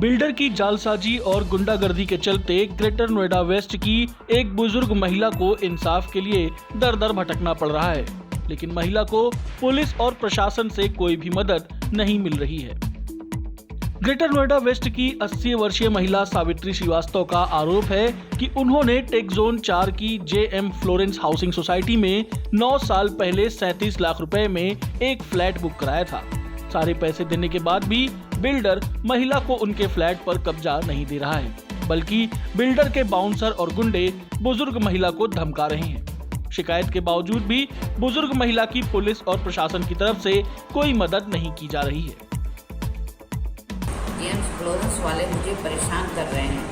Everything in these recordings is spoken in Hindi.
बिल्डर की जालसाजी और गुंडागर्दी के चलते ग्रेटर नोएडा वेस्ट की एक बुजुर्ग महिला को इंसाफ के लिए दर दर भटकना पड़ रहा है, लेकिन महिला को पुलिस और प्रशासन से कोई भी मदद नहीं मिल रही है। ग्रेटर नोएडा वेस्ट की 80 वर्षीय महिला सावित्री श्रीवास्तव का आरोप है कि उन्होंने टेक जोन 4 की जेएम फ्लोरेंस हाउसिंग सोसाइटी में 9 साल पहले 37 लाख रुपए में एक फ्लैट बुक कराया था। सारे पैसे देने के बाद भी बिल्डर महिला को उनके फ्लैट पर कब्जा नहीं दे रहा है, बल्कि बिल्डर के बाउंसर और गुंडे बुजुर्ग महिला को धमका रहे हैं। शिकायत के बावजूद भी बुजुर्ग महिला की पुलिस और प्रशासन की तरफ से कोई मदद नहीं की जा रही है। जेएम फ्लोरेंस वाले मुझे परेशान कर रहे हैं।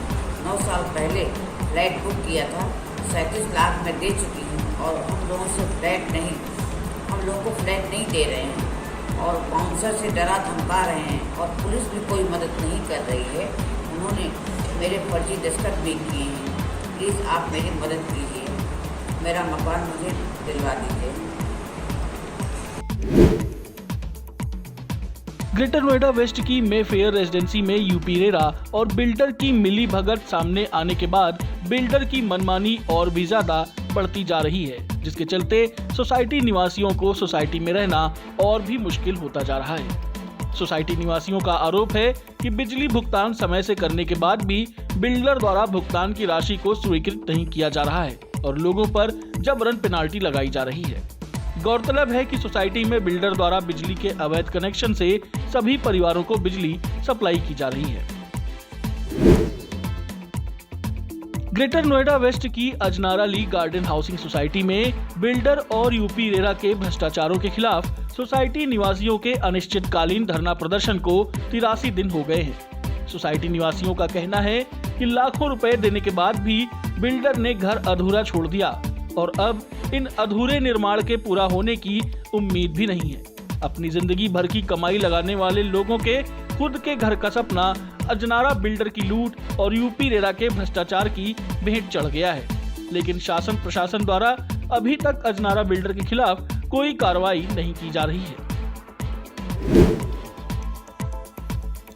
9 साल पहले फ्लैट बुक किया था, 37 लाख में दे चुकी हूँ और हम लोगों को फ्लैट नहीं दे रहे हैं और बाउंसर से डरा धमका रहे हैं और पुलिस भी कोई मदद नहीं कर रही है। उन्होंने मेरे फर्जी दस्तखत भी किए हैं। प्लीज़ आप मेरी मदद कीजिए, मेरा मकान मुझे दिलवा दीजिए। ग्रेटर नोएडा वेस्ट की मेफेयर रेजिडेंसी में यूपी रेरा और बिल्डर की मिली भगत सामने आने के बाद बिल्डर की मनमानी और भी ज्यादा बढ़ती जा रही है, जिसके चलते सोसाइटी निवासियों को सोसाइटी में रहना और भी मुश्किल होता जा रहा है। सोसाइटी निवासियों का आरोप है कि बिजली भुगतान समय से करने के बाद भी बिल्डर द्वारा भुगतान की राशि को स्वीकृत नहीं किया जा रहा है और लोगों पर जबरन पेनाल्टी लगाई जा रही है। गौरतलब है कि सोसाइटी में बिल्डर द्वारा बिजली के अवैध कनेक्शन से सभी परिवारों को बिजली सप्लाई की जा रही है। ग्रेटर नोएडा वेस्ट की अजनारा ली गार्डन हाउसिंग सोसाइटी में बिल्डर और यूपी रेरा के भ्रष्टाचारों के खिलाफ सोसाइटी निवासियों के अनिश्चितकालीन धरना प्रदर्शन को 83 दिन हो गए हैं। सोसाइटी निवासियों का कहना है कि लाखों रुपए देने के बाद भी बिल्डर ने घर अधूरा छोड़ दिया और अब इन अधूरे निर्माण के पूरा होने की उम्मीद भी नहीं है। अपनी जिंदगी भर की कमाई लगाने वाले लोगों के खुद के घर का सपना अजनारा बिल्डर की लूट और यूपी रेरा के भ्रष्टाचार की भेंट चढ़ गया है, लेकिन शासन प्रशासन द्वारा अभी तक अजनारा बिल्डर के खिलाफ कोई कार्रवाई नहीं की जा रही है।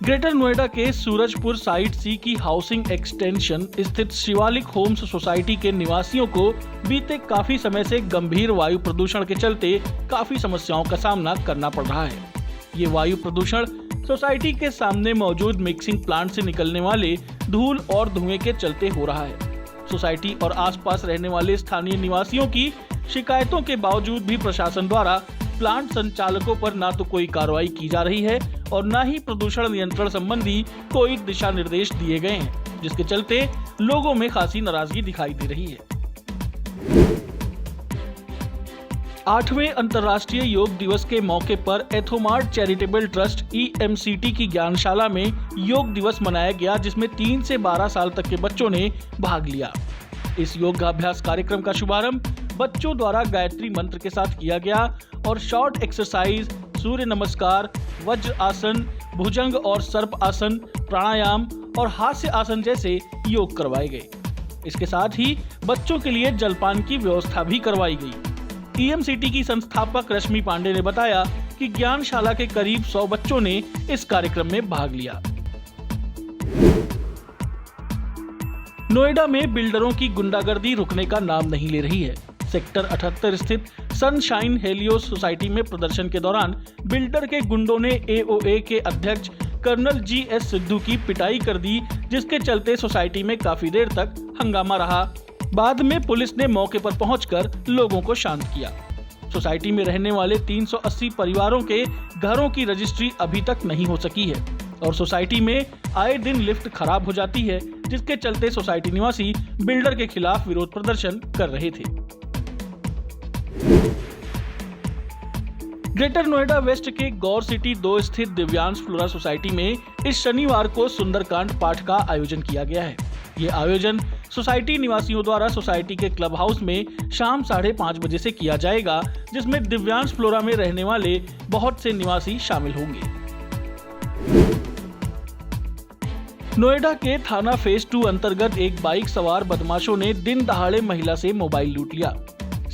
ग्रेटर नोएडा के सूरजपुर साइट सी की हाउसिंग एक्सटेंशन स्थित शिवालिक होम्स सोसाइटी के निवासियों को बीते काफी समय से गंभीर वायु प्रदूषण के चलते काफी समस्याओं का सामना करना पड़ रहा है। ये वायु प्रदूषण सोसाइटी के सामने मौजूद मिक्सिंग प्लांट से निकलने वाले धूल और धुएं के चलते हो रहा है। सोसाइटी और आसपास रहने वाले स्थानीय निवासियों की शिकायतों के बावजूद भी प्रशासन द्वारा प्लांट संचालकों पर ना तो कोई कार्रवाई की जा रही है और ना ही प्रदूषण नियंत्रण संबंधी कोई दिशा निर्देश दिए गए हैं, जिसके चलते लोगों में खासी नाराजगी दिखाई दे रही है। 8वें अंतर्राष्ट्रीय योग दिवस के मौके पर एथोमार्ट चैरिटेबल ट्रस्ट EMCT की ज्ञानशाला में योग दिवस मनाया गया, जिसमें 3 से 12 साल तक के बच्चों ने भाग लिया। इस योगाभ्यास कार्यक्रम का शुभारंभ बच्चों द्वारा गायत्री मंत्र के साथ किया गया और शॉर्ट एक्सरसाइज, सूर्य नमस्कार, वज्र आसन, भुजंग और सर्प आसन, प्राणायाम और हास्य आसन जैसे योग करवाए गए। इसके साथ ही बच्चों के लिए जलपान की व्यवस्था भी करवाई गई। EMCT की संस्थापक रश्मि पांडे ने बताया कि ज्ञानशाला के करीब 100 बच्चों ने इस कार्यक्रम में भाग लिया। नोएडा में बिल्डरों की गुंडागर्दी रुकने का नाम नहीं ले रही है। सेक्टर 78 स्थित सनशाइन हेलियोस सोसाइटी में प्रदर्शन के दौरान बिल्डर के गुंडों ने AOA के अध्यक्ष कर्नल GS सिद्धू की पिटाई कर दी, जिसके चलते सोसाइटी में काफी देर तक हंगामा रहा। बाद में पुलिस ने मौके पर पहुंचकर लोगों को शांत किया। सोसाइटी में रहने वाले 380 परिवारों के घरों की रजिस्ट्री अभी तक नहीं हो सकी है और सोसाइटी में आए दिन लिफ्ट खराब हो जाती है, जिसके चलते सोसाइटी निवासी बिल्डर के खिलाफ विरोध प्रदर्शन कर रहे थे। ग्रेटर नोएडा वेस्ट के गौर सिटी 2 स्थित दिव्यांश फ्लोरा सोसाइटी में इस शनिवार को सुंदरकांड पाठ का आयोजन किया गया है। ये आयोजन सोसाइटी निवासियों द्वारा सोसाइटी के क्लब हाउस में शाम 5:30 बजे से किया जाएगा, जिसमें दिव्यांश फ्लोरा में रहने वाले बहुत से निवासी शामिल होंगे। नोएडा के थाना फेज 2 अंतर्गत एक बाइक सवार बदमाशों ने दिन दहाड़े महिला से मोबाइल लूट लिया।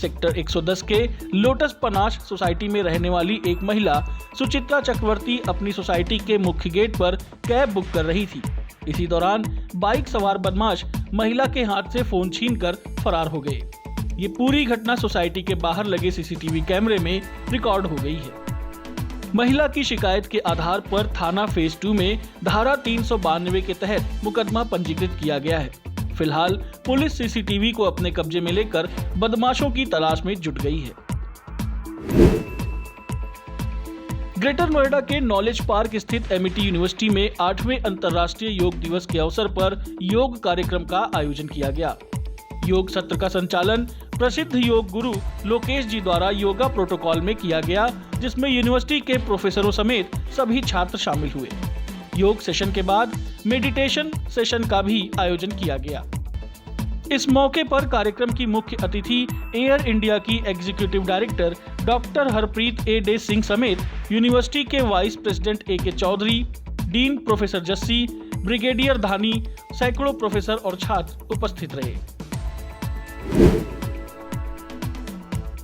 सेक्टर 110 के लोटस पनाश सोसाइटी में रहने वाली एक महिला सुचित्रा चक्रवर्ती अपनी सोसाइटी के मुख्य गेट पर कैब बुक कर रही थी। इसी दौरान बाइक सवार बदमाश महिला के हाथ से फोन छीनकर फरार हो गए। ये पूरी घटना सोसाइटी के बाहर लगे सीसीटीवी कैमरे में रिकॉर्ड हो गई है। महिला की शिकायत के आधार पर थाना फेज 2 में धारा 392 के तहत मुकदमा पंजीकृत किया गया है। फिलहाल पुलिस सीसीटीवी को अपने कब्जे में लेकर बदमाशों की तलाश में जुट गई है। ग्रेटर नोएडा के नॉलेज पार्क स्थित एमिटी यूनिवर्सिटी में 8वें अंतर्राष्ट्रीय योग दिवस के अवसर पर योग कार्यक्रम का आयोजन किया गया। योग सत्र का संचालन प्रसिद्ध योग गुरु लोकेश जी द्वारा योगा प्रोटोकॉल में किया गया, जिसमें यूनिवर्सिटी के प्रोफेसरों समेत सभी छात्र शामिल हुए। योग सेशन के बाद मेडिटेशन सेशन का भी आयोजन किया गया। इस मौके पर कार्यक्रम की मुख्य अतिथि एयर इंडिया की executive director doctor Harpreet Dey Singh समेत यूनिवर्सिटी के vice president K Chaudhary, dean professor Jassi, brigadier Dhani, सैकड़ों प्रोफेसर और छात्र उपस्थित रहे।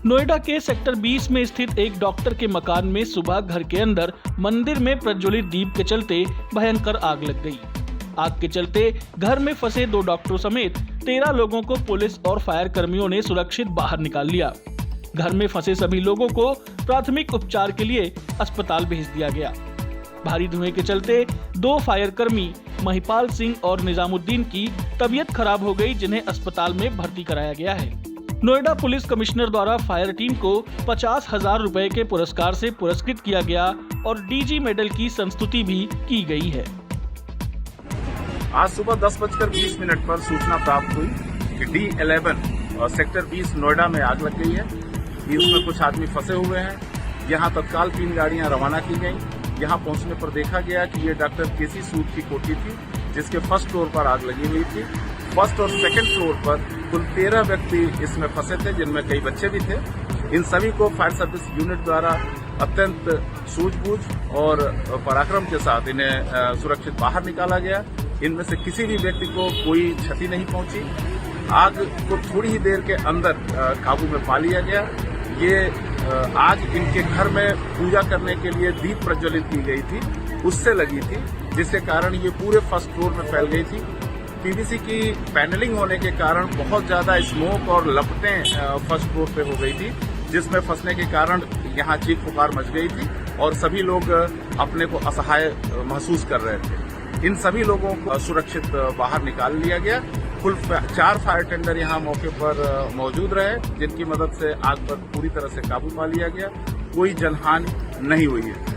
नोएडा के सेक्टर 20 में स्थित एक डॉक्टर के मकान में सुबह घर के अंदर मंदिर में प्रज्वलित दीप के चलते भयंकर आग लग गई। आग के चलते घर में फंसे 2 डॉक्टरों समेत 13 लोगों को पुलिस और फायर कर्मियों ने सुरक्षित बाहर निकाल लिया। घर में फंसे सभी लोगों को प्राथमिक उपचार के लिए अस्पताल भेज दिया गया। भारी धुएं के चलते 2 फायर कर्मी महिपाल सिंह और निजामुद्दीन की तबीयत खराब हो गई, जिन्हें अस्पताल में भर्ती कराया गया है। नोएडा पुलिस कमिश्नर द्वारा फायर टीम को 50,000 रुपए के पुरस्कार से पुरस्कृत किया गया और डीजी मेडल की संस्तुति भी की गई है। आज सुबह 10:20 पर सूचना प्राप्त हुई कि D11 और सेक्टर 20 नोएडा में आग लग गई है। इसमें कुछ आदमी फंसे हुए हैं। यहाँ तत्काल 3 गाड़ियां रवाना की गई। यहाँ पहुंचने पर देखा गया कि ये डॉक्टर केसी सूद की कोठी थी, जिसके फर्स्ट फ्लोर पर आग लगी हुई थी। फर्स्ट और सेकंड फ्लोर पर कुल 13 व्यक्ति इसमें फंसे थे, जिनमें कई बच्चे भी थे। इन सभी को फायर सर्विस यूनिट द्वारा अत्यंत सूझबूझ और पराक्रम के साथ इन्हें सुरक्षित बाहर निकाला गया। इनमें से किसी भी व्यक्ति को कोई क्षति नहीं पहुंची। आग को थोड़ी ही देर के अंदर काबू में पा लिया गया। ये आग इनके घर में पूजा करने के लिए दीप प्रज्वलित की गई थी, उससे लगी थी, जिसके कारण ये पूरे फर्स्ट फ्लोर में फैल गई थी। पीवीसी की पैनलिंग होने के कारण बहुत ज्यादा स्मोक और लपटें फर्स्ट फ्लोर पे हो गई थी, जिसमें फंसने के कारण यहाँ चीख पुकार मच गई थी और सभी लोग अपने को असहाय महसूस कर रहे थे। इन सभी लोगों को सुरक्षित बाहर निकाल लिया गया। कुल 4 फायर टेंडर यहाँ मौके पर मौजूद रहे, जिनकी मदद से आग पर पूरी तरह से काबू पा लिया गया। कोई जनहानि नहीं हुई है।